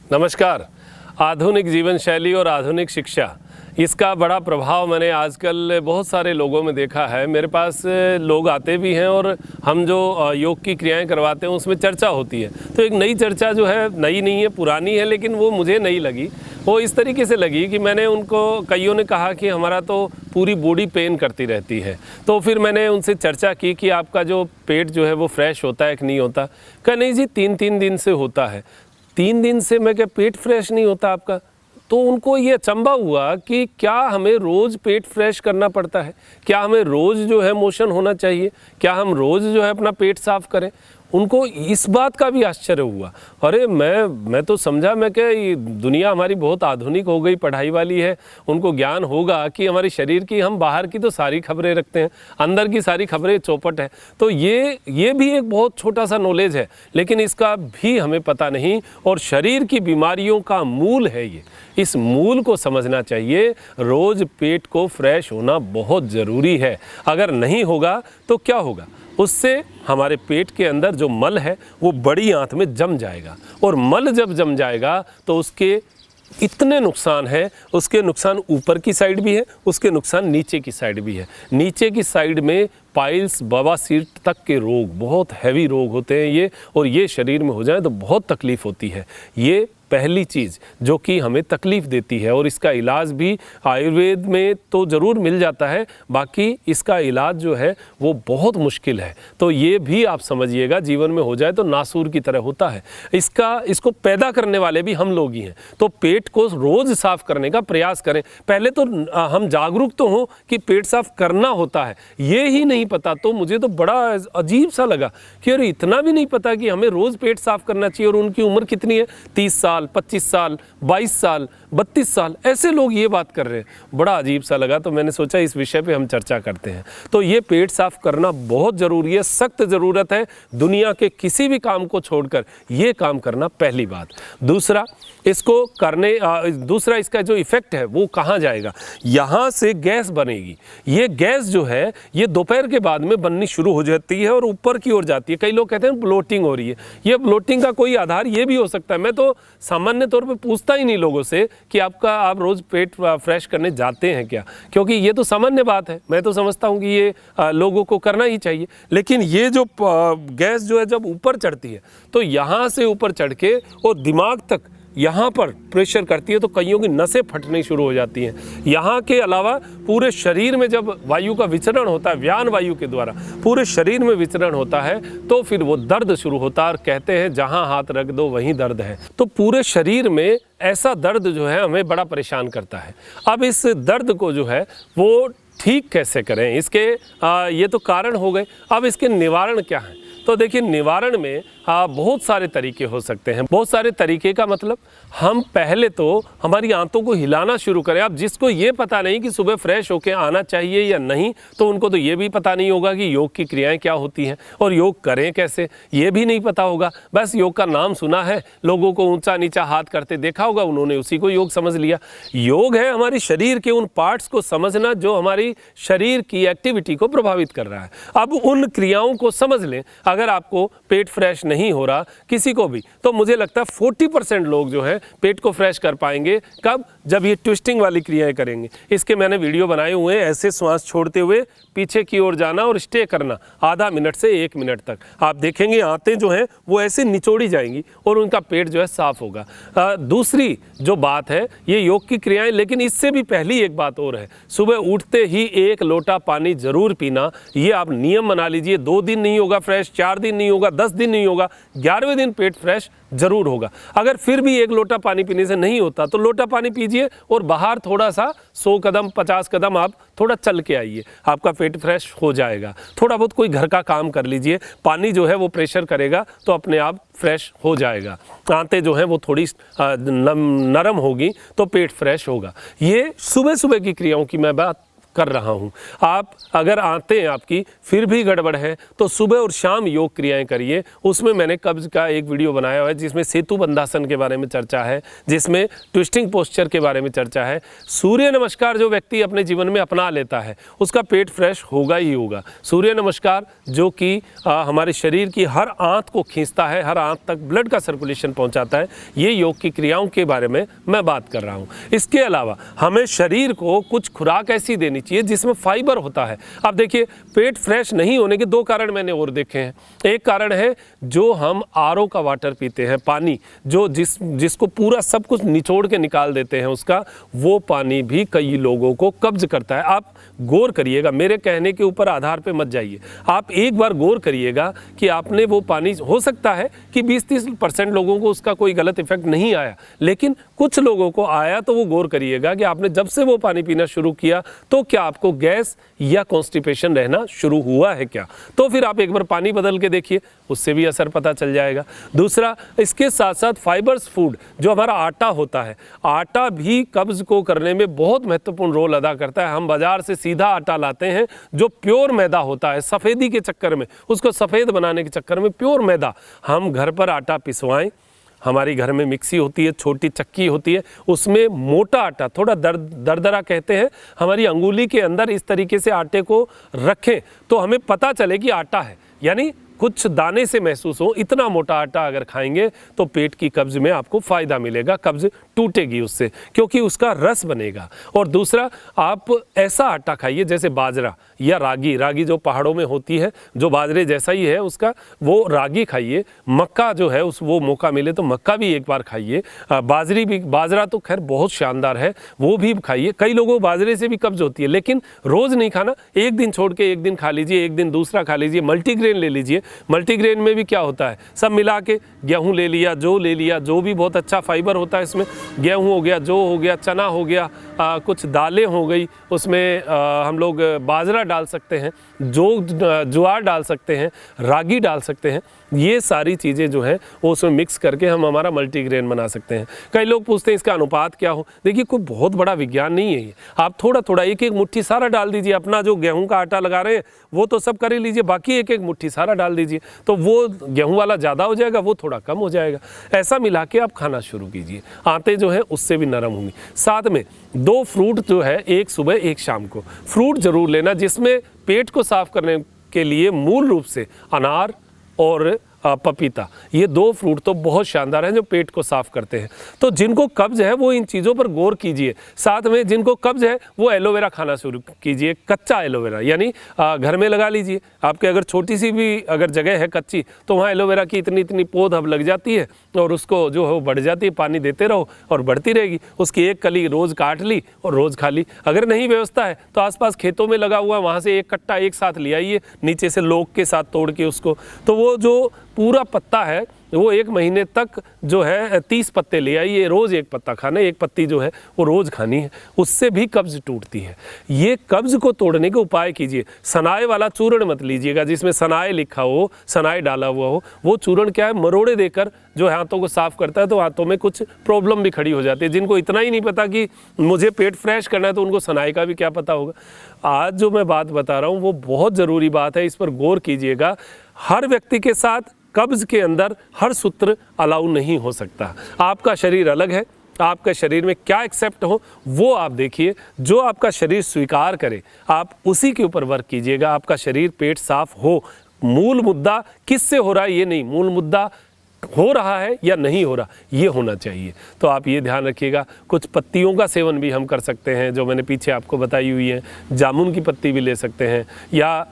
नमस्कार। आधुनिक जीवन शैली और आधुनिक शिक्षा, इसका बड़ा प्रभाव मैंने आजकल बहुत सारे लोगों में देखा है। मेरे पास लोग आते भी हैं और हम जो योग की क्रियाएं करवाते हैं उसमें चर्चा होती है। तो एक नई चर्चा जो है, नई नहीं है, पुरानी है, लेकिन वो मुझे नई लगी। वो इस तरीके से लगी कि मैंने उनको, कईयों ने कहा कि हमारा तो पूरी बॉडी पेन करती रहती है। तो फिर मैंने उनसे चर्चा की कि आपका जो पेट जो है वो फ्रेश होता है कि नहीं होता। कहा नहीं जी, 3 दिन से होता है। 3 दिन से? मैं क्या पेट फ्रेश नहीं होता आपका? तो उनको ये अचंभा हुआ कि क्या हमें रोज़ पेट फ्रेश करना पड़ता है? क्या हमें रोज़ जो है मोशन होना चाहिए? क्या हम रोज़ जो है अपना पेट साफ करें? उनको इस बात का भी आश्चर्य हुआ। अरे मैं तो समझा, मैं क्या, ये दुनिया हमारी बहुत आधुनिक हो गई, पढ़ाई वाली है, उनको ज्ञान होगा कि हमारे शरीर की, हम बाहर की तो सारी खबरें रखते हैं, अंदर की सारी खबरें चौपट है। तो ये भी एक बहुत छोटा सा नॉलेज है, लेकिन इसका भी हमें पता नहीं। और शरीर की बीमारियों का मूल है ये। इस मूल को समझना चाहिए। रोज़ पेट को फ्रेश होना बहुत ज़रूरी है। अगर नहीं होगा तो क्या होगा? उससे हमारे पेट के अंदर जो मल है वो बड़ी आंत में जम जाएगा, और मल जब जम जाएगा तो उसके इतने नुकसान है। उसके नुकसान ऊपर की साइड भी है, उसके नुकसान नीचे की साइड भी है। नीचे की साइड में पाइल्स, बवासीर तक के रोग, बहुत हैवी रोग होते हैं ये, और ये शरीर में हो जाए तो बहुत तकलीफ़ होती है। ये पहली चीज़ जो कि हमें तकलीफ़ देती है, और इसका इलाज भी आयुर्वेद में तो ज़रूर मिल जाता है, बाकी इसका इलाज जो है वो बहुत मुश्किल है। तो ये भी आप समझिएगा, जीवन में हो जाए तो नासूर की तरह होता है। इसको पैदा करने वाले भी हम लोग ही हैं। तो पेट को रोज़ साफ़ करने का प्रयास करें। पहले तो हम जागरूक तो हों कि पेट साफ़ करना होता है, ये ही नहीं पता। तो मुझे तो बड़ा अजीब सा लगा कि अरे इतना भी नहीं पता कि हमें रोज़ पेट साफ़ करना चाहिए। और उनकी उम्र कितनी है? 30 साल, 25 साल, 22 साल, 32 साल, ऐसे लोग ये बात कर रहे हैं। बड़ा अजीब सा लगा। तो मैंने सोचा इस विषय पे हम चर्चा करते हैं। तो ये पेट साफ करना बहुत ज़रूरी है, सख्त ज़रूरत है। दुनिया के किसी भी काम को छोड़कर ये काम करना पहली बात। दूसरा, इसको करने दूसरा इसका जो इफ़ेक्ट है वो कहाँ जाएगा? यहाँ से गैस बनेगी। ये गैस जो है ये दोपहर के बाद में बननी शुरू हो जाती है और ऊपर की ओर जाती है। कई लोग कहते हैं ब्लोटिंग हो रही है। ये ब्लोटिंग का कोई आधार ये भी हो सकता है। मैं तो सामान्य तौर पे पूछता ही नहीं लोगों से कि आप रोज़ पेट फ्रेश करने जाते हैं क्या, क्योंकि ये तो सामान्य बात है। मैं तो समझता हूँ कि ये लोगों को करना ही चाहिए। लेकिन ये जो गैस जो है जब ऊपर चढ़ती है तो यहाँ से ऊपर चढ़ के और दिमाग तक यहाँ पर प्रेशर करती है, तो कईयों की नसें फटनी शुरू हो जाती हैं। यहाँ के अलावा पूरे शरीर में जब वायु का विचरण होता है, व्यान वायु के द्वारा पूरे शरीर में विचरण होता है, तो फिर वो दर्द शुरू होता है। और कहते हैं जहाँ हाथ रख दो वहीं दर्द है। तो पूरे शरीर में ऐसा दर्द जो है हमें बड़ा परेशान करता है। अब इस दर्द को जो है वो ठीक कैसे करें? इसके ये तो कारण हो गए। अब इसके निवारण क्या है? तो देखिए, निवारण में बहुत सारे तरीके हो सकते हैं। बहुत सारे तरीके का मतलब, हम पहले तो हमारी आंतों को हिलाना शुरू करें। अब जिसको ये पता नहीं कि सुबह फ्रेश होकर आना चाहिए या नहीं, तो उनको तो ये भी पता नहीं होगा कि योग की क्रियाएं क्या होती हैं और योग करें कैसे, ये भी नहीं पता होगा। बस योग का नाम सुना है, लोगों को ऊंचा नीचा हाथ करते देखा होगा, उन्होंने उसी को योग समझ लिया। योग है हमारी शरीर के उन पार्ट्स को समझना जो हमारी शरीर की एक्टिविटी को प्रभावित कर रहा है। अब उन क्रियाओं को समझ लें। अगर आपको पेट फ्रेश नहीं हो रहा किसी को भी, तो मुझे लगता है 40% लोग जो है पेट को फ्रेश कर पाएंगे। कब? जब ये ट्विस्टिंग वाली क्रियाएं करेंगे। इसके मैंने वीडियो बनाए हुए हैं। ऐसे श्वास छोड़ते हुए पीछे की ओर जाना और स्टे करना आधा मिनट से 1 मिनट तक। आप देखेंगे आंतें जो हैं वो ऐसे निचोड़ी जाएंगी और उनका पेट जो है साफ होगा। दूसरी जो बात है, ये योग की क्रियाएं, लेकिन इससे भी पहली एक बात और है। सुबह उठते ही 1 लोटा पानी जरूर पीना। ये आप नियम बना लीजिए। 2 दिन नहीं होगा फ्रेश, 4 दिन नहीं होगा, 10 दिन नहीं होगा, 11वें दिन पेट फ्रेश जरूर होगा। अगर फिर भी 1 लोटा पानी पीने से नहीं होता तो लोटा पानी पीजिए और बाहर थोड़ा सा 100 कदम 50 कदम आप थोड़ा चल के आइए, आपका पेट फ्रेश हो जाएगा। थोड़ा बहुत कोई घर का काम कर लीजिए। पानी जो है वो प्रेशर करेगा तो अपने आप फ्रेश हो जाएगा। आंतें जो हैं वो थोड़ी नरम होगी तो पेट फ्रेश होगा। ये सुबह सुबह की क्रियाओं की मैं बात कर रहा हूँ। आप अगर आते हैं आपकी फिर भी गड़बड़ है तो सुबह और शाम योग क्रियाएं करिए। उसमें मैंने कब्ज का एक वीडियो बनाया हुआ है जिसमें सेतु बंधासन के बारे में चर्चा है, जिसमें ट्विस्टिंग पोस्चर के बारे में चर्चा है। सूर्य नमस्कार जो व्यक्ति अपने जीवन में अपना लेता है उसका पेट फ्रेश होगा ही होगा। सूर्य नमस्कार जो कि हमारे शरीर की हर आंत को खींचता है, हर आंत तक ब्लड का सर्कुलेशन पहुंचाता है, ये योग की क्रियाओं के बारे में मैं बात कर रहा हूँ। इसके अलावा हमें शरीर को कुछ खुराक ऐसी देनी चाहिए जिसमें फाइबर होता है। अब देखिए, पेट फ्रेश नहीं होने के दो कारण मैंने और देखे हैं। एक कारण है जो हम आरओ का वाटर पीते हैं, पानी जो जिसको पूरा सब कुछ निचोड़ के निकाल देते हैं उसका, वो पानी भी कई लोगों को कब्ज करता है। आप गौर करिएगा, मेरे कहने के ऊपर आधार पे मत जाइए, आप एक बार गौर करिएगा कि आपने वो पानी, हो सकता है कि 20-30% लोगों को उसका कोई गलत इफेक्ट नहीं आया, लेकिन कुछ लोगों को आया, तो वो गौर करिएगा कि आपने जब से वो पानी पीना शुरू किया तो क्या आपको गैस या कॉन्स्टिपेशन रहना शुरू हुआ है क्या। तो फिर आप एक बार पानी बदल के देखिए, उससे भी असर पता चल जाएगा। दूसरा, इसके साथ साथ फाइबर्स फूड जो हमारा आटा होता है, आटा भी कब्ज को करने में बहुत महत्वपूर्ण रोल अदा करता है। हम बाजार से सीधा आटा लाते हैं जो प्योर मैदा होता है, सफ़ेदी के चक्कर में, उसको सफ़ेद बनाने के चक्कर में प्योर मैदा। हम घर पर आटा पिसवाएं, हमारी घर में मिक्सी होती है, छोटी चक्की होती है, उसमें मोटा आटा, थोड़ा दरदरा कहते हैं, हमारी अंगुली के अंदर इस तरीके से आटे को रखें तो हमें पता चले कि आटा है, यानी कुछ दाने से महसूस हो। इतना मोटा आटा अगर खाएंगे तो पेट की कब्ज में आपको फ़ायदा मिलेगा, कब्ज टूटेगी उससे, क्योंकि उसका रस बनेगा। और दूसरा, आप ऐसा आटा खाइए जैसे बाजरा या रागी जो पहाड़ों में होती है, जो बाजरे जैसा ही है उसका, वो रागी खाइए। मक्का जो है वो मौका मिले तो मक्का भी एक बार खाइए। बाजरी भी, बाजरा तो खैर बहुत शानदार है, वो भी खाइए। कई लोगों को बाजरे से भी कब्ज होती है, लेकिन रोज़ नहीं खाना, एक दिन छोड़ के एक दिन खा लीजिए, एक दिन दूसरा खा लीजिए। मल्टीग्रेन ले लीजिए, मल्टीग्रेन में भी क्या होता है, सब मिला के गेहूँ ले लिया, जो भी बहुत अच्छा फाइबर होता है इसमें, गेहूँ हो गया, जौ हो गया, चना हो गया, कुछ दालें हो गई, उसमें हम लोग बाजरा डाल सकते हैं, ज्वार डाल सकते हैं, रागी डाल सकते हैं। ये सारी चीज़ें जो हैं वो उसमें मिक्स करके हम हमारा मल्टीग्रेन बना सकते हैं। कई लोग पूछते हैं इसका अनुपात क्या हो। देखिए, कोई बहुत बड़ा विज्ञान नहीं है ये। आप थोड़ा थोड़ा एक एक मुट्ठी सारा डाल दीजिए। अपना जो गेहूं का आटा लगा रहे हैं वो तो सब कर ही लीजिए, बाकी एक एक मुट्ठी सारा डाल दीजिए, तो वो गेहूं वाला ज़्यादा हो जाएगा, वो थोड़ा कम हो जाएगा। ऐसा मिला के आप खाना शुरू कीजिए, आटे जो है उससे भी नरम होंगी। साथ में 2 फ्रूट जो है, एक सुबह एक शाम को फ्रूट ज़रूर लेना, जिसमें पेट को साफ करने के लिए मूल रूप से अनार और पपीता, ये 2 फ्रूट तो बहुत शानदार हैं जो पेट को साफ करते हैं। तो जिनको कब्ज है वो इन चीज़ों पर गौर कीजिए। साथ में जिनको कब्ज है वो एलोवेरा खाना शुरू कीजिए, कच्चा एलोवेरा, यानी घर में लगा लीजिए। आपके अगर छोटी सी भी अगर जगह है कच्ची, तो वहाँ एलोवेरा की इतनी इतनी पौध अब लग जाती है और उसको जो है वो बढ़ जाती है, पानी देते रहो और बढ़ती रहेगी। उसकी एक कली रोज़ काट ली और रोज़ खा ली। अगर नहीं व्यवस्था है तो आसपास खेतों में लगा हुआ है, वहाँ से एक कट्टा एक साथ ले आइए, नीचे से लोक के साथ तोड़ के उसको, तो वो जो पूरा पत्ता है वो 1 महीने तक जो है 30 पत्ते ले आइए, रोज़ एक पत्ता खाना, एक पत्ती जो है वो रोज़ खानी है, उससे भी कब्ज टूटती है। ये कब्ज को तोड़ने के उपाय कीजिए। सनाए वाला चूर्ण मत लीजिएगा जिसमें सनाए लिखा हो, सनाए डाला हुआ हो। वो चूर्ण क्या है, मरोड़े देकर जो हाथों को साफ करता है, तो हाथों में कुछ प्रॉब्लम भी खड़ी हो जाती है। जिनको इतना ही नहीं पता कि मुझे पेट फ्रेश करना है, तो उनको सनाए का भी क्या पता होगा। आज जो मैं बात बता रहा हूँ वो बहुत ज़रूरी बात है, इस पर गौर कीजिएगा। हर व्यक्ति के साथ कब्ज के अंदर हर सूत्र अलाउ नहीं हो सकता। आपका शरीर अलग है, आपका शरीर में क्या एक्सेप्ट हो वो आप देखिए, जो आपका शरीर स्वीकार करे आप उसी के ऊपर वर्क कीजिएगा। आपका शरीर पेट साफ हो, मूल मुद्दा किससे हो रहा है ये नहीं, मूल मुद्दा हो रहा है या नहीं हो रहा ये होना चाहिए। तो आप ये ध्यान रखिएगा। कुछ पत्तियों का सेवन भी हम कर सकते हैं जो मैंने पीछे आपको बताई हुई है। जामुन की पत्ती भी ले सकते हैं, या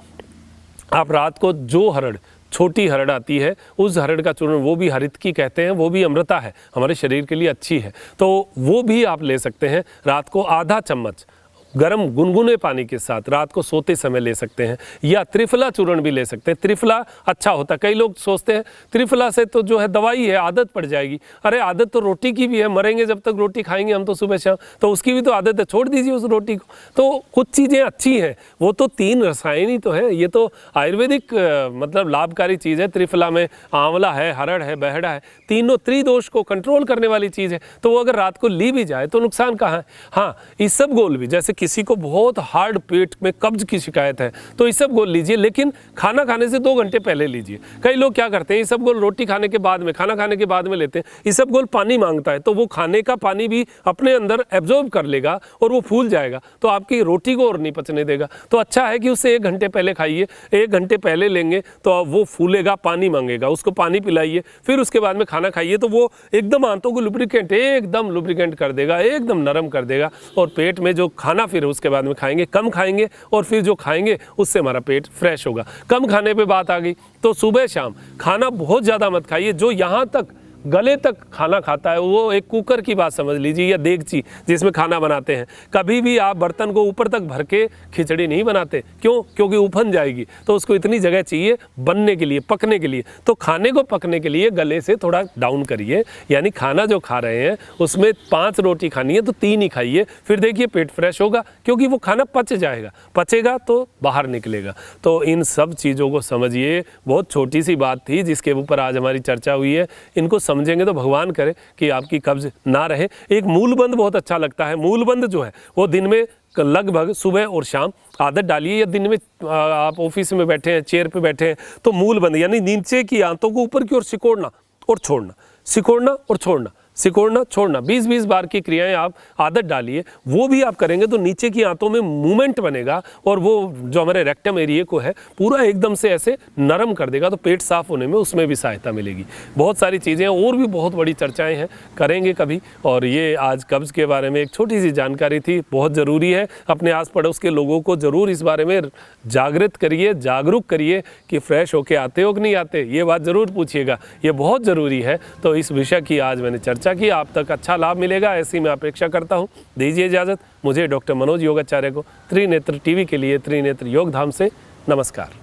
आप रात को जो हरड़, छोटी हरड़ आती है, उस हरड़ का चूर्ण, वो भी हरितकी कहते हैं, वो भी अमृता है, हमारे शरीर के लिए अच्छी है, तो वो भी आप ले सकते हैं। रात को आधा चम्मच गरम गुनगुने पानी के साथ रात को सोते समय ले सकते हैं, या त्रिफला चूर्ण भी ले सकते हैं। त्रिफला अच्छा होता है। कई लोग सोचते हैं त्रिफला से तो जो है दवाई है, आदत पड़ जाएगी। अरे आदत तो रोटी की भी है, मरेंगे जब तक रोटी खाएंगे हम तो सुबह शाम, तो उसकी भी तो आदत है, छोड़ दीजिए उस रोटी को। तो कुछ चीज़ें अच्छी हैं, वो तो 3 रसायन ही तो है, ये तो आयुर्वेदिक मतलब लाभकारी चीज़ है। त्रिफला में आंवला है, हरड़ है, बहड़ा है, तीनों त्रिदोष को कंट्रोल करने वाली चीज़ है। तो वो अगर रात को ली भी जाए तो नुकसान कहाँ है। हाँ, इसबगोल भी, जैसे किसी को बहुत हार्ड पेट में कब्ज की शिकायत है तो इसबगोल लीजिए, लेकिन खाना खाने से 2 घंटे पहले लीजिए। कई लोग क्या करते हैं, इसबगोल रोटी खाने के बाद में, खाना खाने के बाद में लेते हैं। इसबगोल पानी मांगता है तो वो खाने का पानी भी अपने अंदर एब्जॉर्ब कर लेगा और वो फूल जाएगा, तो आपकी रोटी को और नहीं पचने देगा। तो अच्छा है कि उससे 1 घंटे पहले खाइए। 1 घंटे पहले लेंगे तो वो फूलेगा, पानी मांगेगा, उसको पानी पिलाइए, फिर उसके बाद में खाना खाइए, तो वो एकदम आंतों को लुब्रिकेंट, एकदम लुब्रिकेंट कर देगा, एकदम नरम कर देगा। और पेट में जो खाना फिर उसके बाद में खाएंगे, कम खाएंगे, और फिर जो खाएंगे उससे हमारा पेट फ्रेश होगा। कम खाने पे बात आ गई तो सुबह शाम खाना बहुत ज़्यादा मत खाइए। जो यहाँ तक गले तक खाना खाता है वो एक कुकर की बात समझ लीजिए, या देगची जिसमें खाना बनाते हैं। कभी भी आप बर्तन को ऊपर तक भर के खिचड़ी नहीं बनाते। क्यों? क्योंकि उफन जाएगी, तो उसको इतनी जगह चाहिए बनने के लिए, पकने के लिए। तो खाने को पकने के लिए गले से थोड़ा डाउन करिए, यानी खाना जो खा रहे हैं उसमें 5 रोटी खानी है तो 3 ही खाइए, फिर देखिए पेट फ्रेश होगा, क्योंकि वो खाना पच जाएगा, पचेगा तो बाहर निकलेगा। तो इन सब चीज़ों को समझिए। बहुत छोटी सी बात थी जिसके ऊपर आज हमारी चर्चा हुई है, इनको समझेंगे तो भगवान करे कि आपकी कब्ज ना रहे। एक मूलबंद बहुत अच्छा लगता है। मूलबंद जो है वो दिन में लगभग सुबह और शाम आदत डालिए, या दिन में आप ऑफिस में बैठे हैं, चेयर पे बैठे हैं, तो मूलबंद यानी नीचे की आंतों को ऊपर की ओर सिकोड़ना और छोड़ना, सिकोड़ना और छोड़ना, सिकोड़ना छोड़ना, 20-20 बार की क्रियाएं आप आदत डालिए। वो भी आप करेंगे तो नीचे की आंतों में मूवमेंट बनेगा और वो जो हमारे रेक्टम एरिया को है पूरा एकदम से ऐसे नरम कर देगा, तो पेट साफ होने में उसमें भी सहायता मिलेगी। बहुत सारी चीज़ें और भी बहुत बड़ी चर्चाएं हैं, करेंगे कभी। और ये आज कब्ज़ के बारे में एक छोटी सी जानकारी थी, बहुत ज़रूरी है। अपने आस पड़ोस के लोगों को ज़रूर इस बारे में जागृत करिए, जागरूक करिए कि फ्रेश होके आते हो कि नहीं आते, ये बात ज़रूर पूछिएगा, ये बहुत ज़रूरी है। तो इस विषय की आज मैंने चर्चा कि आप तक अच्छा लाभ मिलेगा, ऐसी मैं अपेक्षा करता हूं। दीजिए इजाजत मुझे, डॉक्टर मनोज योगाचार्य को, त्रिनेत्र टीवी के लिए त्रिनेत्र योग धाम से नमस्कार।